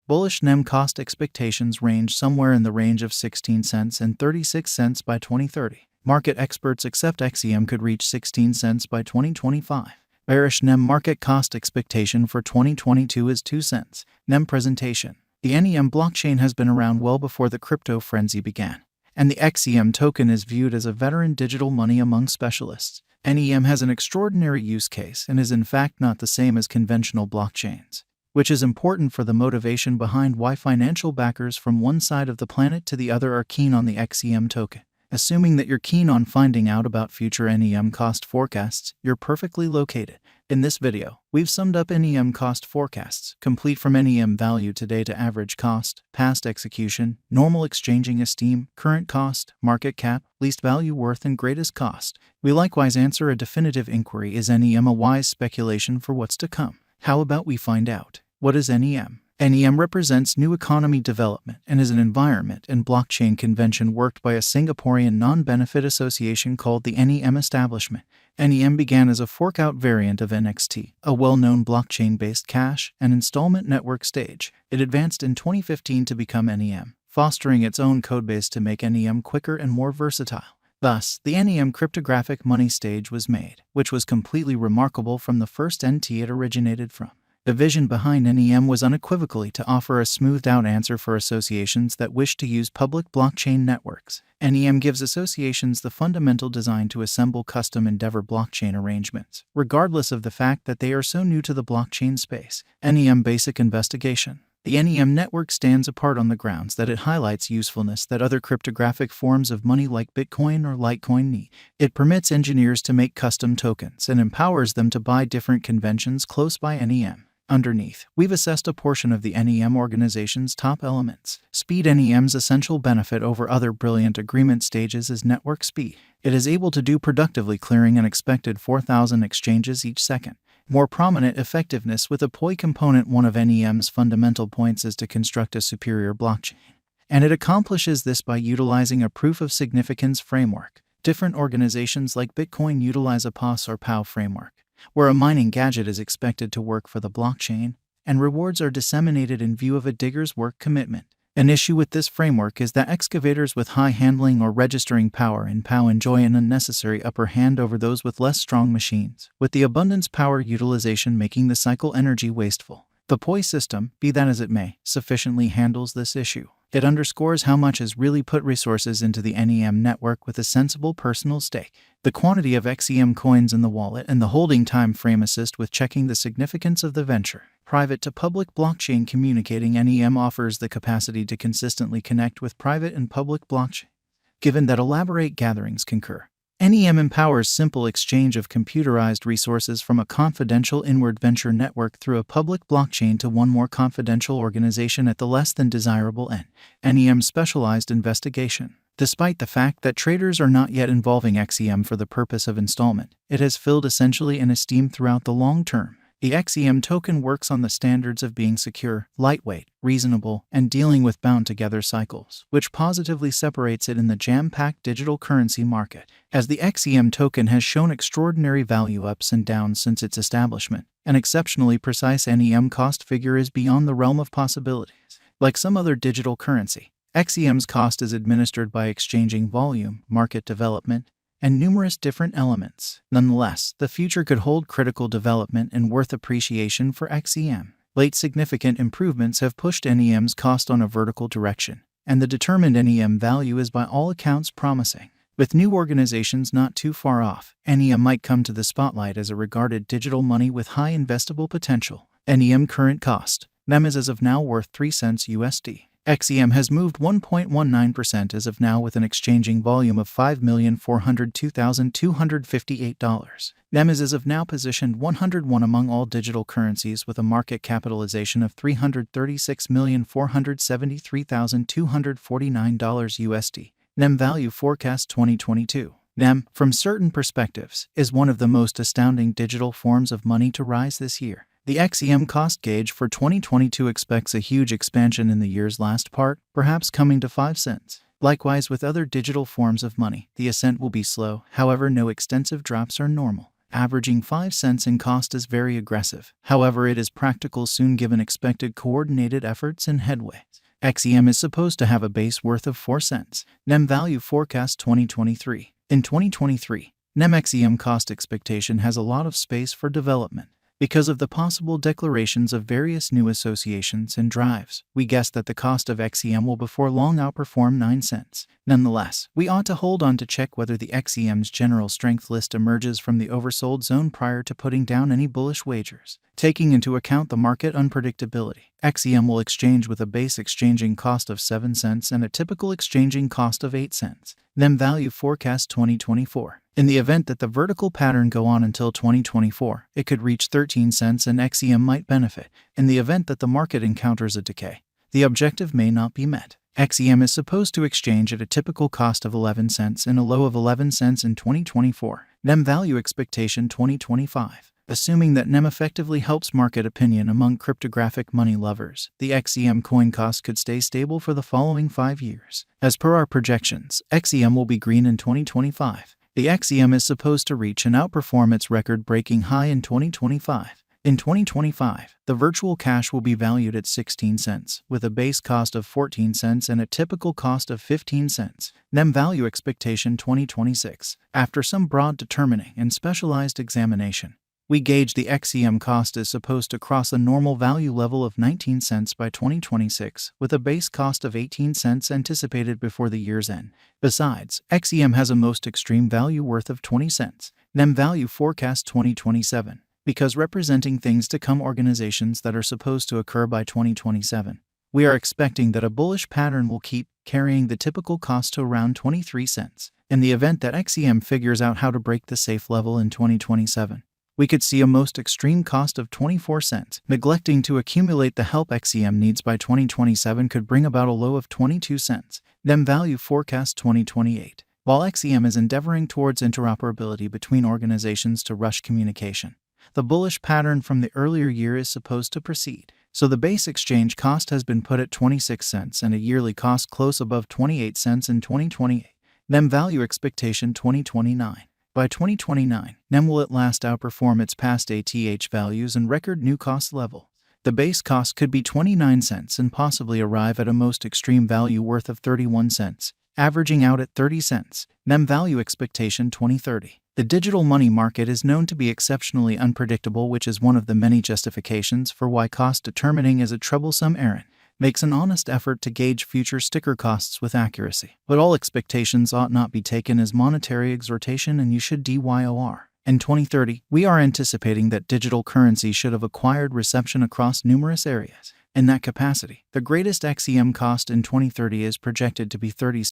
Bullish NEM cost expectations range somewhere in the range of 16 cents and 36 cents by 2030. Market experts accept XEM could reach 16 cents by 2025. Bearish NEM market cost expectation for 2022 is 2 cents. NEM presentation. The NEM blockchain has been around well before the crypto frenzy began, and the XEM token is viewed as a veteran digital money among specialists. NEM has an extraordinary use case and is in fact not the same as conventional blockchains, which is important for the motivation behind why financial backers from one side of the planet to the other are keen on the XEM token. Assuming that you're keen on finding out about future NEM cost forecasts, you're perfectly located. In this video, we've summed up NEM cost forecasts, complete from NEM value today to average cost, past execution, normal exchanging esteem, current cost, market cap, least value worth, and greatest cost. We likewise answer a definitive inquiry: is NEM a wise speculation for what's to come? How about we find out? What is NEM? NEM represents new economy development and is an environment and blockchain convention worked by a Singaporean non-benefit association called the NEM Establishment. NEM began as a fork-out variant of NXT, a well-known blockchain-based cash and installment network stage. It advanced in 2015 to become NEM, fostering its own codebase to make NEM quicker and more versatile. Thus, the NEM cryptographic money stage was made, which was completely remarkable from the first NT it originated from. The vision behind NEM was unequivocally to offer a smoothed-out answer for associations that wish to use public blockchain networks. NEM gives associations the fundamental design to assemble custom Endeavor blockchain arrangements, regardless of the fact that they are so new to the blockchain space. NEM Basic Investigation. The NEM network stands apart on the grounds that it highlights usefulness that other cryptographic forms of money like Bitcoin or Litecoin need. It permits engineers to make custom tokens and empowers them to buy different conventions close by NEM. Underneath, we've assessed a portion of the NEM organization's top elements. Speed. NEM's essential benefit over other brilliant agreement stages is network speed. It is able to do productively clearing an expected 4,000 exchanges each second. More prominent effectiveness with a POI component. One of NEM's fundamental points is to construct a superior blockchain, and it accomplishes this by utilizing a proof of significance framework. Different organizations like Bitcoin utilize a POS or POW framework, where a mining gadget is expected to work for the blockchain, and rewards are disseminated in view of a digger's work commitment. An issue with this framework is that excavators with high handling or registering power in POW enjoy an unnecessary upper hand over those with less strong machines, with the abundance power utilization making the cycle energy wasteful. The POI system, be that as it may, sufficiently handles this issue. It underscores how much is really put resources into the NEM network with a sensible personal stake. The quantity of XEM coins in the wallet and the holding time frame assist with checking the significance of the venture. Private to public blockchain communicating. NEM offers the capacity to consistently connect with private and public blockchain, given that elaborate gatherings concur. NEM empowers simple exchange of computerized resources from a confidential inward venture network through a public blockchain to one more confidential organization at the less than desirable end. NEM specialized investigation. Despite the fact that traders are not yet involving XEM for the purpose of installment, it has filled essentially an esteem throughout the long term. The XEM token works on the standards of being secure, lightweight, reasonable, and dealing with bound-together cycles, which positively separates it in the jam-packed digital currency market. As the XEM token has shown extraordinary value ups and downs since its establishment, an exceptionally precise NEM cost figure is beyond the realm of possibilities. Like some other digital currency, XEM's cost is administered by exchanging volume, market development, and numerous different elements. Nonetheless, the future could hold critical development and worth appreciation for XEM. Late significant improvements have pushed NEM's cost on a vertical direction, and the determined NEM value is by all accounts promising. With new organizations not too far off, NEM might come to the spotlight as a regarded digital money with high investable potential. NEM current cost. NEM is as of now worth 3 cents USD. XEM has moved 1.19% as of now with an exchanging volume of $5,402,258. NEM is as of now positioned 101 among all digital currencies with a market capitalization of $336,473,249 USD. NEM value forecast 2022. NEM, from certain perspectives, is one of the most astounding digital forms of money to rise this year. The XEM cost gauge for 2022 expects a huge expansion in the year's last part, perhaps coming to 5 cents. Likewise with other digital forms of money, the ascent will be slow, however no extensive drops are normal. Averaging 5 cents in cost is very aggressive. However, it is practical soon given expected coordinated efforts and headway. XEM is supposed to have a base worth of 4 cents. NEM value forecast 2023. In 2023, NEM XEM cost expectation has a lot of space for development. Because of the possible declarations of various new associations and drives, we guess that the cost of XEM will before long outperform 9 cents. Nonetheless, we ought to hold on to check whether the XEM's general strength list emerges from the oversold zone prior to putting down any bullish wagers. Taking into account the market unpredictability, XEM will exchange with a base exchanging cost of 7 cents and a typical exchanging cost of 8 cents. NEM value forecast 2024. In the event that the vertical pattern go on until 2024, it could reach 13 cents and XEM might benefit. In the event that the market encounters a decay, the objective may not be met. XEM is supposed to exchange at a typical cost of 11 cents and a low of 11 cents in 2024. NEM value expectation 2025. Assuming that NEM effectively helps market opinion among cryptographic money lovers, the XEM coin cost could stay stable for the following 5 years. As per our projections, XEM will be green in 2025. The XEM is supposed to reach and outperform its record-breaking high in 2025. In 2025, the virtual cash will be valued at 16 cents, with a base cost of 14 cents and a typical cost of 15 cents. NEM value expectation 2026. After some broad determining and specialized examination, we gauge the XEM cost is supposed to cross a normal value level of 19 cents by 2026, with a base cost of 18 cents anticipated before the year's end. Besides, XEM has a most extreme value worth of 20 cents. NEM value forecast 2027. Because representing things to come organizations that are supposed to occur by 2027, we are expecting that a bullish pattern will keep carrying the typical cost to around 23 cents. In the event that XEM figures out how to break the safe level in 2027, we could see a most extreme cost of 24 cents. Neglecting to accumulate the help XEM needs by 2027 could bring about a low of 22 cents. NEM value forecast 2028. While XEM is endeavoring towards interoperability between organizations to rush communication, the bullish pattern from the earlier year is supposed to proceed. So the base exchange cost has been put at 26 cents and a yearly cost close above 28 cents in 2028. NEM value expectation 2029. By 2029, NEM will at last outperform its past ATH values and record new cost level. The base cost could be 29 cents and possibly arrive at a most extreme value worth of 31 cents, averaging out at 30 cents. NEM value expectation 2030. The digital money market is known to be exceptionally unpredictable, which is one of the many justifications for why cost determining is a troublesome errand. Makes an honest effort to gauge future sticker costs with accuracy. But all expectations ought not be taken as monetary exhortation, and you should DYOR. In 2030, we are anticipating that digital currency should have acquired reception across numerous areas. In that capacity, the greatest XEM cost in 2030 is projected to be 30